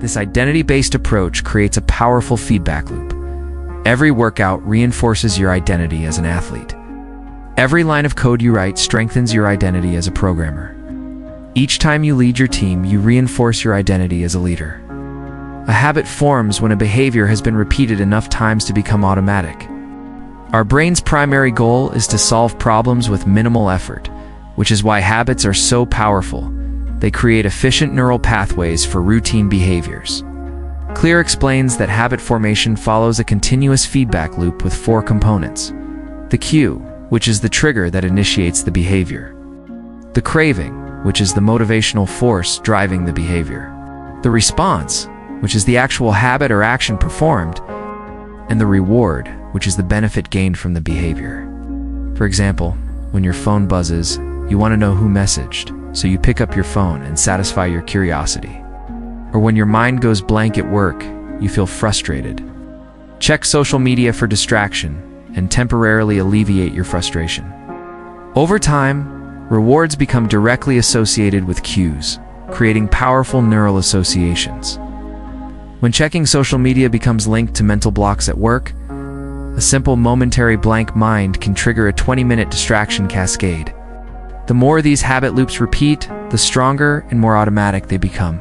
This identity-based approach creates a powerful feedback loop. Every workout reinforces your identity as an athlete. Every line of code you write strengthens your identity as a programmer. Each time you lead your team, you reinforce your identity as a leader. A habit forms when a behavior has been repeated enough times to become automatic. Our brain's primary goal is to solve problems with minimal effort, which is why habits are so powerful. They create efficient neural pathways for routine behaviors. Clear explains that habit formation follows a continuous feedback loop with 4 components. The cue, which is the trigger that initiates the behavior. The craving, which is the motivational force driving the behavior. The response, which is the actual habit or action performed. And the reward, which is the benefit gained from the behavior. For example, when your phone buzzes, you want to know who messaged, so you pick up your phone and satisfy your curiosity. Or when your mind goes blank at work, you feel frustrated. Check social media for distraction and temporarily alleviate your frustration. Over time, rewards become directly associated with cues, creating powerful neural associations. When checking social media becomes linked to mental blocks at work, a simple momentary blank mind can trigger a 20-minute distraction cascade. The more these habit loops repeat, the stronger and more automatic they become.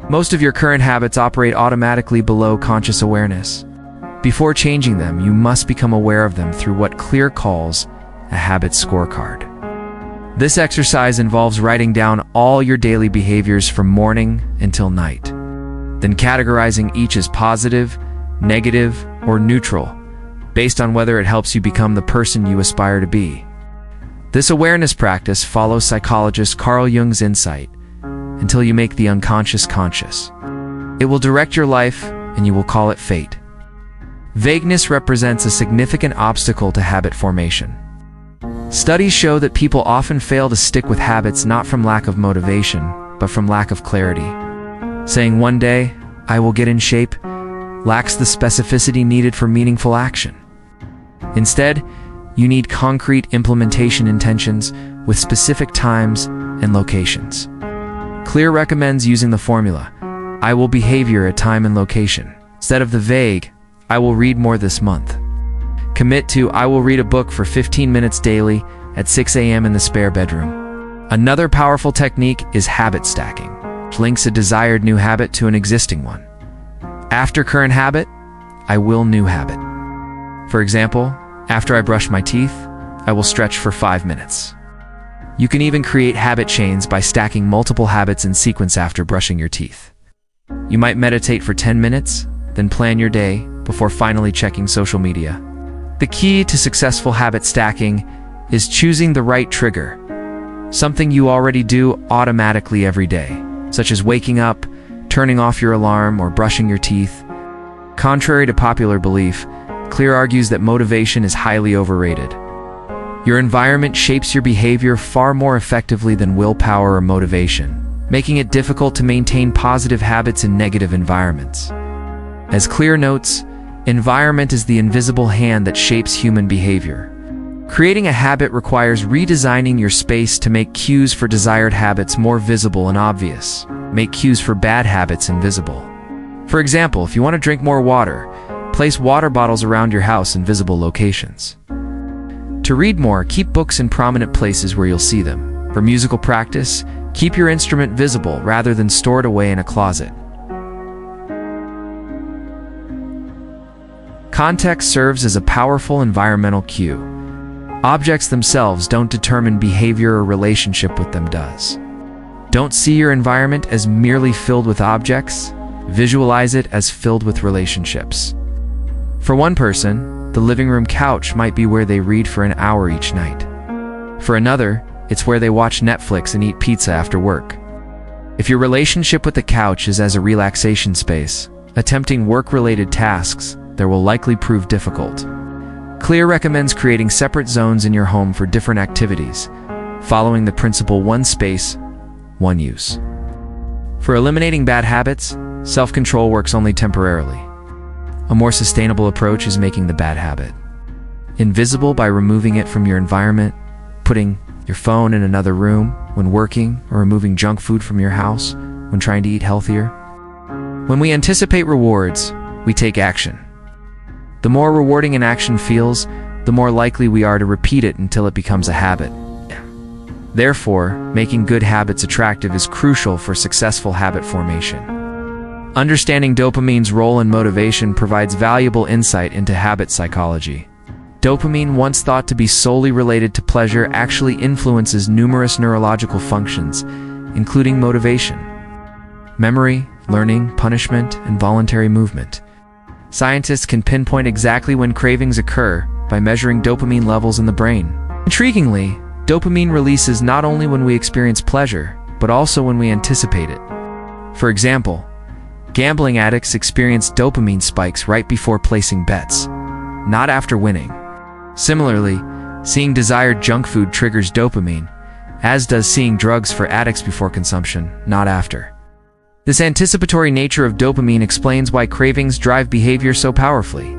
Most of your current habits operate automatically below conscious awareness. Before changing them, you must become aware of them through what Clear calls a habit scorecard. This exercise involves writing down all your daily behaviors from morning until night, then categorizing each as positive, negative, or neutral, based on whether it helps you become the person you aspire to be. This awareness practice follows psychologist Carl Jung's insight, until you make the unconscious conscious. It will direct your life, and you will call it fate. Vagueness represents a significant obstacle to habit formation. Studies show that people often fail to stick with habits not from lack of motivation, but from lack of clarity. Saying one day, "I will get in shape," lacks the specificity needed for meaningful action. Instead, you need concrete implementation intentions with specific times and locations. Clear recommends using the formula, "I will behavior at time and location," instead of the vague, "I will read more this month." Commit to, "I will read a book for 15 minutes daily at 6 a.m. in the spare bedroom." Another powerful technique is habit stacking, which links a desired new habit to an existing one. After current habit, I will new habit. For example, after I brush my teeth, I will stretch for 5 minutes. You can even create habit chains by stacking multiple habits in sequence after brushing your teeth. You might meditate for 10 minutes, then plan your day before finally checking social media. The key to successful habit stacking is choosing the right trigger, something you already do automatically every day, such as waking up, turning off your alarm, or brushing your teeth. Contrary to popular belief, Clear argues that motivation is highly overrated. Your environment shapes your behavior far more effectively than willpower or motivation, making it difficult to maintain positive habits in negative environments. As Clear notes, environment is the invisible hand that shapes human behavior. Creating a habit requires redesigning your space to make cues for desired habits more visible and obvious, make cues for bad habits invisible. For example, if you want to drink more water, place water bottles around your house in visible locations. To read more, keep books in prominent places where you'll see them. For musical practice, keep your instrument visible rather than stored away in a closet. Context serves as a powerful environmental cue. Objects themselves don't determine behavior, or relationship with them does. Don't see your environment as merely filled with objects, visualize it as filled with relationships. For one person, the living room couch might be where they read for an hour each night. For another, it's where they watch Netflix and eat pizza after work. If your relationship with the couch is as a relaxation space, attempting work-related tasks there will likely prove difficult. Clear recommends creating separate zones in your home for different activities, following the principle one space, one use. For eliminating bad habits, self-control works only temporarily. A more sustainable approach is making the bad habit invisible by removing it from your environment, putting your phone in another room when working, or removing junk food from your house when trying to eat healthier. When we anticipate rewards, we take action. The more rewarding an action feels, the more likely we are to repeat it until it becomes a habit. Therefore, making good habits attractive is crucial for successful habit formation. Understanding dopamine's role in motivation provides valuable insight into habit psychology. Dopamine, once thought to be solely related to pleasure, actually influences numerous neurological functions, including motivation, memory, learning, punishment, and voluntary movement. Scientists can pinpoint exactly when cravings occur by measuring dopamine levels in the brain. Intriguingly, dopamine releases not only when we experience pleasure, but also when we anticipate it. For example, gambling addicts experience dopamine spikes right before placing bets, not after winning. Similarly, seeing desired junk food triggers dopamine, as does seeing drugs for addicts before consumption, not after. This anticipatory nature of dopamine explains why cravings drive behavior so powerfully.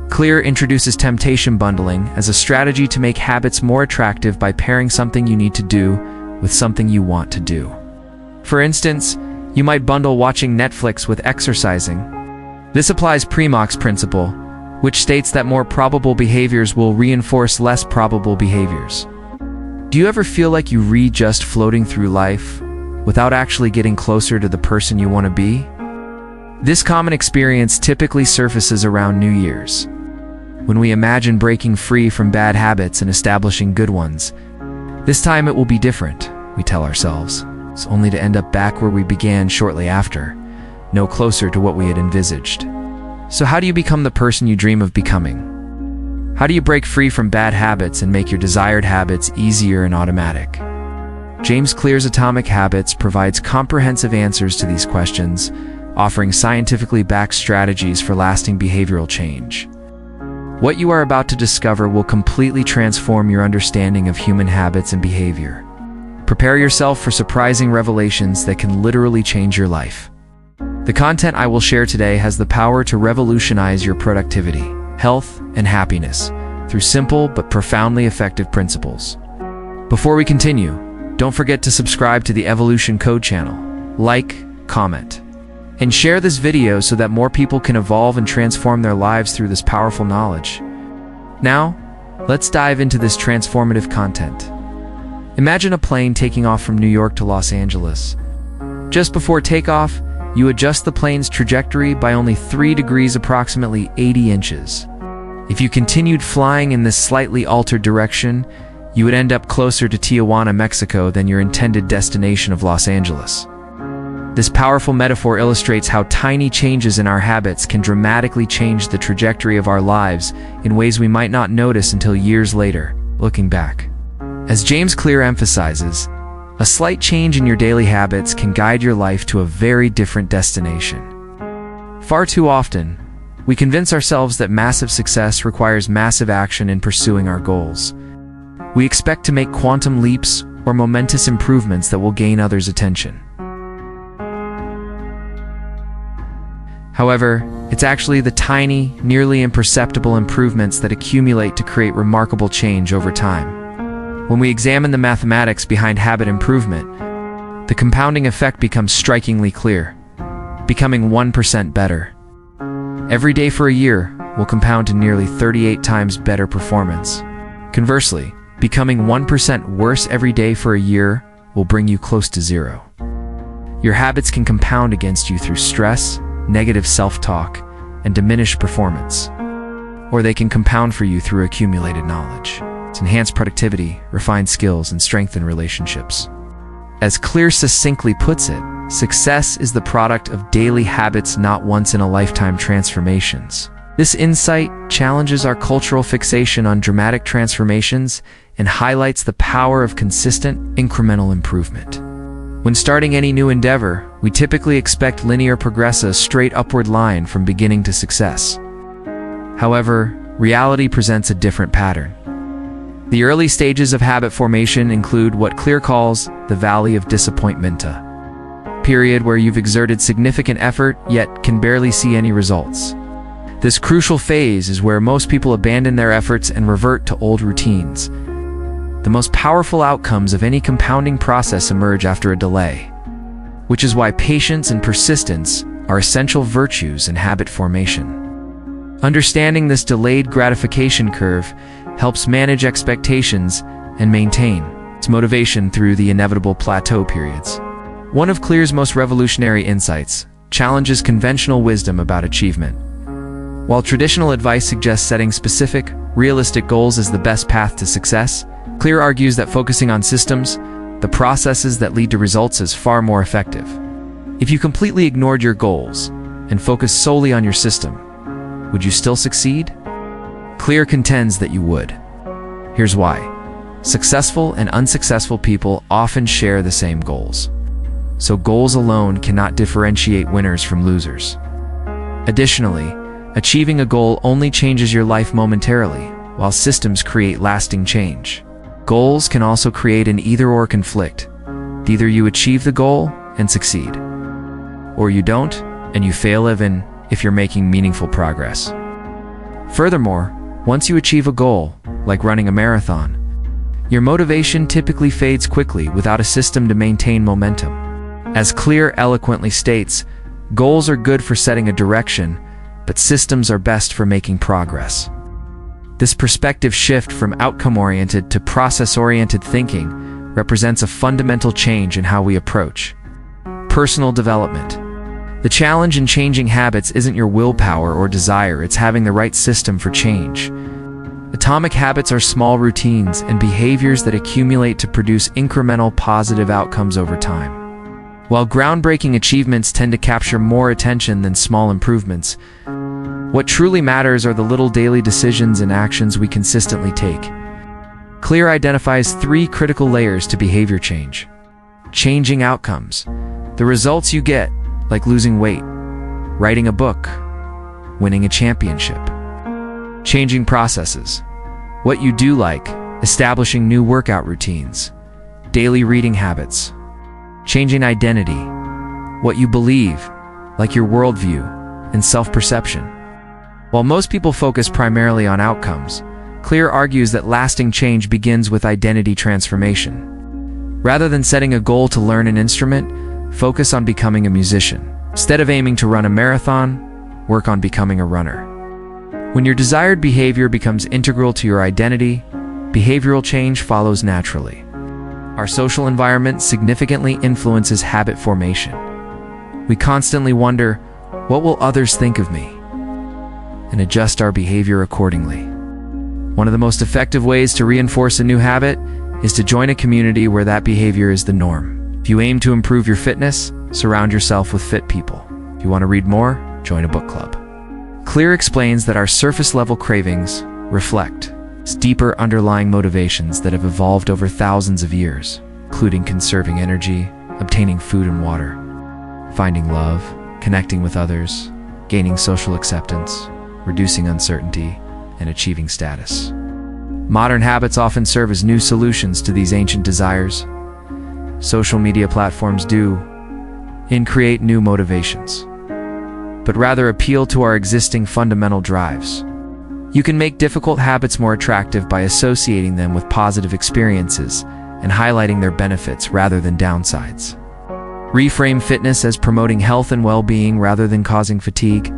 Clear introduces temptation bundling as a strategy to make habits more attractive by pairing something you need to do with something you want to do. For instance, you might bundle watching Netflix with exercising. This applies Primock's principle, which states that more probable behaviors will reinforce less probable behaviors. Do you ever feel like you read just floating through life without actually getting closer to the person you want to be? This common experience typically surfaces around New Year's, when we imagine breaking free from bad habits and establishing good ones. This time it will be different, we tell ourselves, only to end up back where we began shortly after, no closer to what we had envisaged. So how do you become the person you dream of becoming? How do you break free from bad habits and make your desired habits easier and automatic? James Clear's Atomic Habits provides comprehensive answers to these questions, offering scientifically backed strategies for lasting behavioral change. What you are about to discover will completely transform your understanding of human habits and behavior. Prepare yourself for surprising revelations that can literally change your life. The content I will share today has the power to revolutionize your productivity, health, and happiness through simple but profoundly effective principles. Before we continue, don't forget to subscribe to the Evolution Code channel, like, comment, and share this video so that more people can evolve and transform their lives through this powerful knowledge. Now, let's dive into this transformative content. Imagine a plane taking off from New York to Los Angeles. Just before takeoff, you adjust the plane's trajectory by only 3 degrees, approximately 80 inches. If you continued flying in this slightly altered direction, you would end up closer to Tijuana, Mexico than your intended destination of Los Angeles. This powerful metaphor illustrates how tiny changes in our habits can dramatically change the trajectory of our lives in ways we might not notice until years later, looking back. As James Clear emphasizes, a slight change in your daily habits can guide your life to a very different destination. Far too often, we convince ourselves that massive success requires massive action in pursuing our goals. We expect to make quantum leaps or momentous improvements that will gain others' attention. However, it's actually the tiny, nearly imperceptible improvements that accumulate to create remarkable change over time. When we examine the mathematics behind habit improvement, the compounding effect becomes strikingly clear. Becoming 1% better every day for a year will compound to nearly 38 times better performance. Conversely, becoming 1% worse every day for a year will bring you close to zero. Your habits can compound against you through stress, negative self-talk, and diminished performance. Or they can compound for you through accumulated knowledge. Enhance productivity, refine skills, and strengthen relationships. As Clear succinctly puts it, success is the product of daily habits, not once-in-a-lifetime transformations. This insight challenges our cultural fixation on dramatic transformations and highlights the power of consistent, incremental improvement. When starting any new endeavor, we typically expect linear progress, a straight upward line from beginning to success. However, reality presents a different pattern. The early stages of habit formation include what Clear calls the valley of disappointment, a period where you've exerted significant effort yet can barely see any results. This crucial phase is where most people abandon their efforts and revert to old routines. The most powerful outcomes of any compounding process emerge after a delay, which is why patience and persistence are essential virtues in habit formation. Understanding this delayed gratification curve helps manage expectations and maintain its motivation through the inevitable plateau periods. One of Clear's most revolutionary insights challenges conventional wisdom about achievement. While traditional advice suggests setting specific, realistic goals as the best path to success, Clear argues that focusing on systems, the processes that lead to results, is far more effective. If you completely ignored your goals and focused solely on your system, would you still succeed? Clear contends that you would. Here's why. Successful and unsuccessful people often share the same goals. So goals alone cannot differentiate winners from losers. Additionally, achieving a goal only changes your life momentarily, while systems create lasting change. Goals can also create an either-or conflict. Either you achieve the goal and succeed, or you don't and you fail even if you're making meaningful progress. Furthermore, once you achieve a goal, like running a marathon, your motivation typically fades quickly without a system to maintain momentum. As Clear eloquently states, goals are good for setting a direction, but systems are best for making progress. This perspective shift from outcome-oriented to process-oriented thinking represents a fundamental change in how we approach personal development. The challenge in changing habits isn't your willpower or desire, it's having the right system for change. Atomic habits are small routines and behaviors that accumulate to produce incremental positive outcomes over time. While groundbreaking achievements tend to capture more attention than small improvements, what truly matters are the little daily decisions and actions we consistently take. Clear identifies 3 critical layers to behavior change. Changing outcomes. The results you get, like losing weight, writing a book, winning a championship. Changing processes. What you do, like establishing new workout routines, daily reading habits. Changing identity. What you believe, like your worldview and self-perception. While most people focus primarily on outcomes, Clear argues that lasting change begins with identity transformation. Rather than setting a goal to learn an instrument, focus on becoming a musician. Instead of aiming to run a marathon, work on becoming a runner. When your desired behavior becomes integral to your identity, behavioral change follows naturally. Our social environment significantly influences habit formation. We constantly wonder, what will others think of me? And adjust our behavior accordingly. One of the most effective ways to reinforce a new habit is to join a community where that behavior is the norm. If you aim to improve your fitness, surround yourself with fit people. If you want to read more, join a book club. Clear explains that our surface-level cravings reflect deeper underlying motivations that have evolved over thousands of years, including conserving energy, obtaining food and water, finding love, connecting with others, gaining social acceptance, reducing uncertainty, and achieving status. Modern habits often serve as new solutions to these ancient desires. Social media platforms do create new motivations, but rather appeal to our existing fundamental drives. You can make difficult habits more attractive by associating them with positive experiences and highlighting their benefits rather than downsides. Reframe fitness as promoting health and well-being rather than causing fatigue.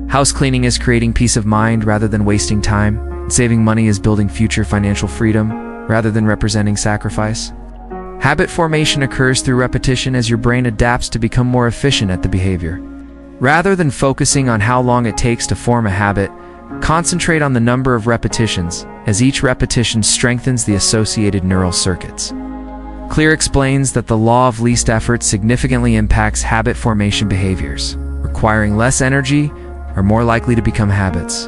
House cleaning is creating peace of mind rather than wasting time. Saving money is building future financial freedom rather than representing sacrifice. Habit formation occurs through repetition as your brain adapts to become more efficient at the behavior. Rather than focusing on how long it takes to form a habit, concentrate on the number of repetitions, as each repetition strengthens the associated neural circuits. Clear explains that the law of least effort significantly impacts habit formation behaviors. Requiring less energy are more likely to become habits.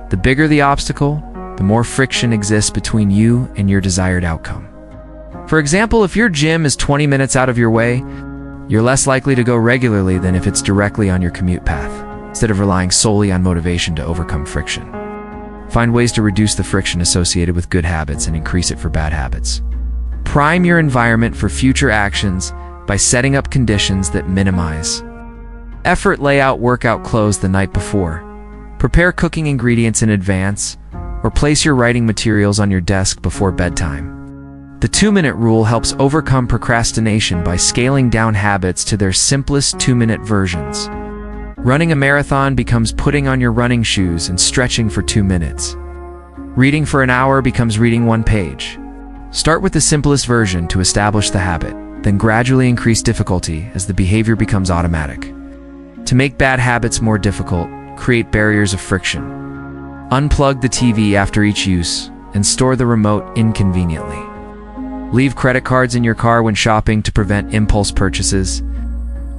The bigger the obstacle, the more friction exists between you and your desired outcome. For example, if your gym is 20 minutes out of your way, you're less likely to go regularly than if it's directly on your commute path, instead of relying solely on motivation to overcome friction. Find ways to reduce the friction associated with good habits and increase it for bad habits. Prime your environment for future actions by setting up conditions that minimize effort. Lay out workout clothes the night before. Prepare cooking ingredients in advance, or place your writing materials on your desk before bedtime. The 2-minute rule helps overcome procrastination by scaling down habits to their simplest 2-minute versions. Running a marathon becomes putting on your running shoes and stretching for 2 minutes. Reading for an hour becomes reading 1 page. Start with the simplest version to establish the habit, then gradually increase difficulty as the behavior becomes automatic. To make bad habits more difficult, create barriers of friction. Unplug the TV after each use and store the remote inconveniently. Leave credit cards in your car when shopping to prevent impulse purchases.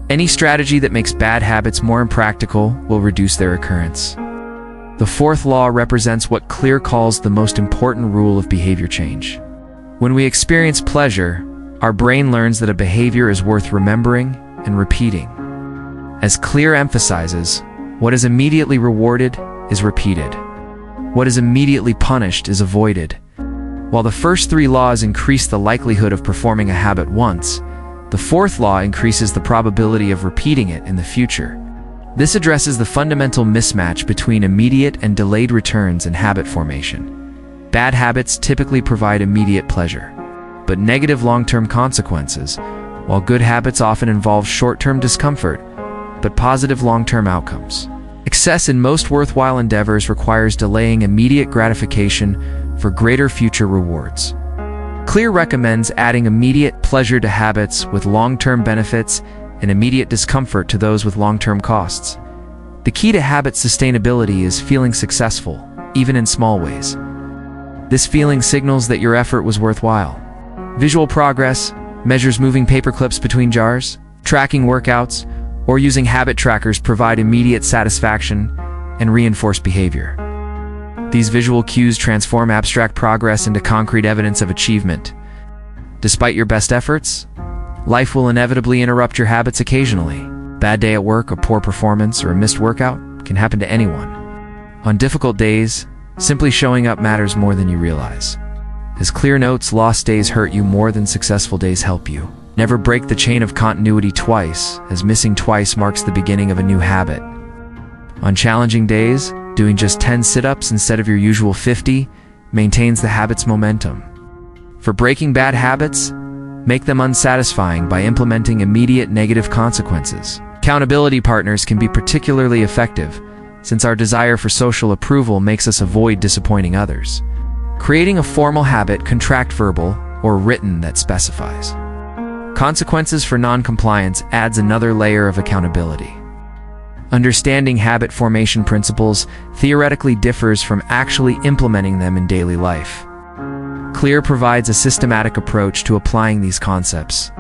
Any strategy that makes bad habits more impractical will reduce their occurrence. The 4th law represents what Clear calls the most important rule of behavior change. When we experience pleasure, our brain learns that a behavior is worth remembering and repeating. As Clear emphasizes, what is immediately rewarded is repeated. What is immediately punished is avoided. While the first 3 laws increase the likelihood of performing a habit once, the 4th law increases the probability of repeating it in the future. This addresses the fundamental mismatch between immediate and delayed returns in habit formation. Bad habits typically provide immediate pleasure, but negative long-term consequences, while good habits often involve short-term discomfort, but positive long-term outcomes. Success in most worthwhile endeavors requires delaying immediate gratification for greater future rewards. Clear recommends adding immediate pleasure to habits with long-term benefits and immediate discomfort to those with long-term costs. The key to habit sustainability is feeling successful, even in small ways. This feeling signals that your effort was worthwhile. Visual progress, measures moving paper clips between jars, tracking workouts, or using habit trackers provide immediate satisfaction and reinforce behavior. These visual cues transform abstract progress into concrete evidence of achievement. Despite your best efforts, life will inevitably interrupt your habits occasionally. Bad day at work, a poor performance, or a missed workout can happen to anyone. On difficult days, simply showing up matters more than you realize. As Clear notes, lost days hurt you more than successful days help you. Never break the chain of continuity twice, as missing twice marks the beginning of a new habit. On challenging days, doing just 10 sit-ups instead of your usual 50 maintains the habit's momentum. For breaking bad habits, make them unsatisfying by implementing immediate negative consequences. Accountability partners can be particularly effective, since our desire for social approval makes us avoid disappointing others. Creating a formal habit, contract verbal or written, that specifies consequences for non-compliance adds another layer of accountability. Understanding habit formation principles theoretically differs from actually implementing them in daily life. Clear provides a systematic approach to applying these concepts.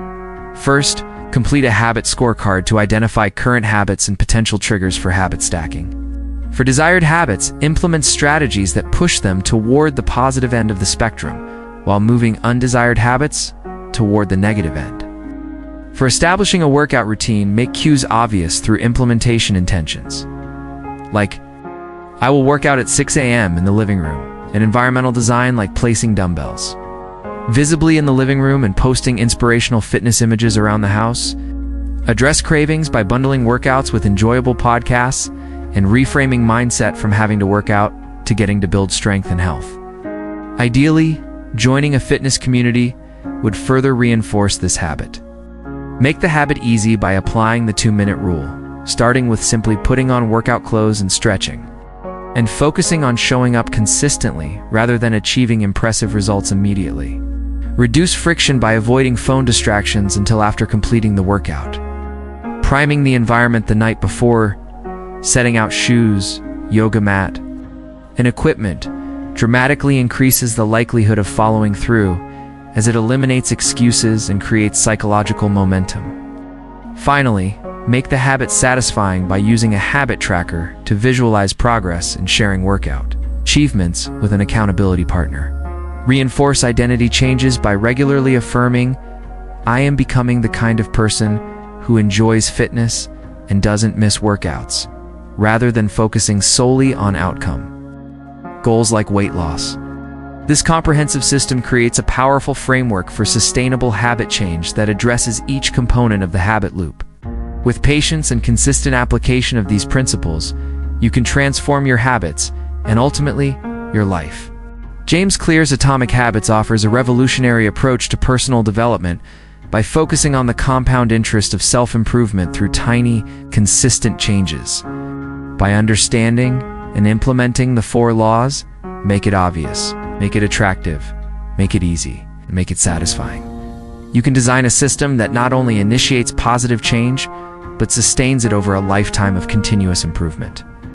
First, complete a habit scorecard to identify current habits and potential triggers for habit stacking. For desired habits, implement strategies that push them toward the positive end of the spectrum, while moving undesired habits toward the negative end. For establishing a workout routine, make cues obvious through implementation intentions. Like, I will work out at 6 a.m. in the living room, and environmental design like placing dumbbells visibly in the living room and posting inspirational fitness images around the house. Address cravings by bundling workouts with enjoyable podcasts and reframing mindset from having to work out to getting to build strength and health. Ideally, joining a fitness community would further reinforce this habit. Make the habit easy by applying the 2-minute rule, starting with simply putting on workout clothes and stretching, and focusing on showing up consistently rather than achieving impressive results immediately. Reduce friction by avoiding phone distractions until after completing the workout. Priming the environment the night before, setting out shoes, yoga mat, and equipment dramatically increases the likelihood of following through, as it eliminates excuses and creates psychological momentum. Finally, make the habit satisfying by using a habit tracker to visualize progress and sharing workout achievements with an accountability partner. Reinforce identity changes by regularly affirming, I am becoming the kind of person who enjoys fitness and doesn't miss workouts, rather than focusing solely on outcome. Goals like weight loss. This comprehensive system creates a powerful framework for sustainable habit change that addresses each component of the habit loop. With patience and consistent application of these principles, you can transform your habits and ultimately, your life. James Clear's Atomic Habits offers a revolutionary approach to personal development by focusing on the compound interest of self-improvement through tiny, consistent changes. By understanding and implementing the 4 laws, make it obvious, make it attractive, make it easy, and make it satisfying. You can design a system that not only initiates positive change, but sustains it over a lifetime of continuous improvement.